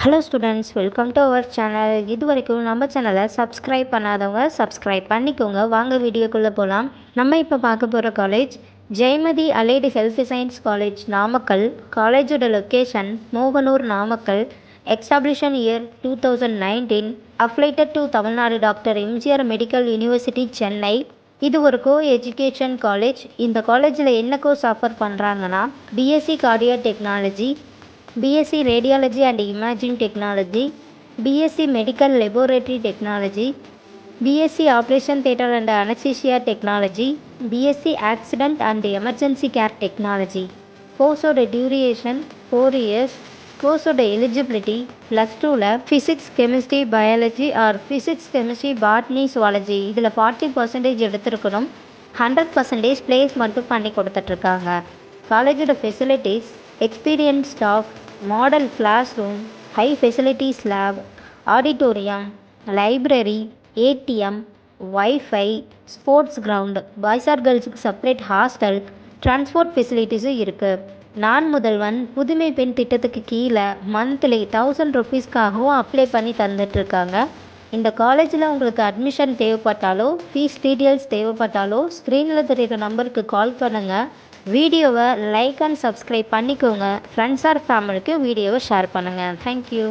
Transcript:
Hello students, welcome to our channel. இது வரைக்கும் நம்ம சேனலை சப்ஸ்கிரைப் பண்ணாதவங்க சப்ஸ்கிரைப் பண்ணிக்கோங்க. வாங்க வீடியோக்குள்ளே போகலாம். நம்ம இப்போ பார்க்க போகிற college Jayamathi allied health science college, Namakkal. காலேஜோட location Mohanur, Namakkal. Establishment year 2019. Affiliated to Tamil Nadu doctor MGR medical university, Chennai. இது ஒரு கோ எஜுகேஷன் காலேஜ். இந்த காலேஜில் என்ன கோர்ஸ் ஆஃபர் பண்ணுறாங்கன்னா BSc cardio technology, BSc Radiology and Imaging Technology, BSc Medical Laboratory Technology, BSc Operation Theatre and Anesthesia Technology, BSc Accident and Emergency Care Technology. கோர்ஸோட duration 4 years. கோர்ஸோட eligibility +2ல் physics, chemistry, biology or physics, chemistry, botany, zoology இதில் 40% எடுத்திருக்கணும். 100% place மட்டும் பண்ணி கொடுத்துட்ருக்காங்க. காலேஜோட facilities experience staff, model classroom, high facilities lab, auditorium, library, ATM, wifi, sports ground, boys or கேர்ள்ஸுக்கு செப்பரேட் ஹாஸ்டல், டிரான்ஸ்போர்ட் ஃபெசிலிட்டிஸும் இருக்குது. நான் முதல்வன் புதுமை பெண் திட்டத்துக்கு கீழே மந்த்லி 1000 ருபீஸ்க்காகவும் அப்ளை பண்ணி தந்துட்டுருக்காங்க. இந்த காலேஜில் உங்களுக்கு அட்மிஷன் தேவைப்பட்டாலோ ஃபீஸ் டீட்டெயில்ஸ் தேவைப்பட்டாலோ ஸ்க்ரீனில் தெரியுற நம்பருக்கு கால் பண்ணுங்கள். வீடியோவை லைக் அண்ட் சப்ஸ்கிரைப் பண்ணிக்கோங்க. ஃப்ரெண்ட்ஸ் ஆர் ஃபேமிலிக்கு வீடியோவை ஷேர் பண்ணுங்கள். தேங்க்யூ.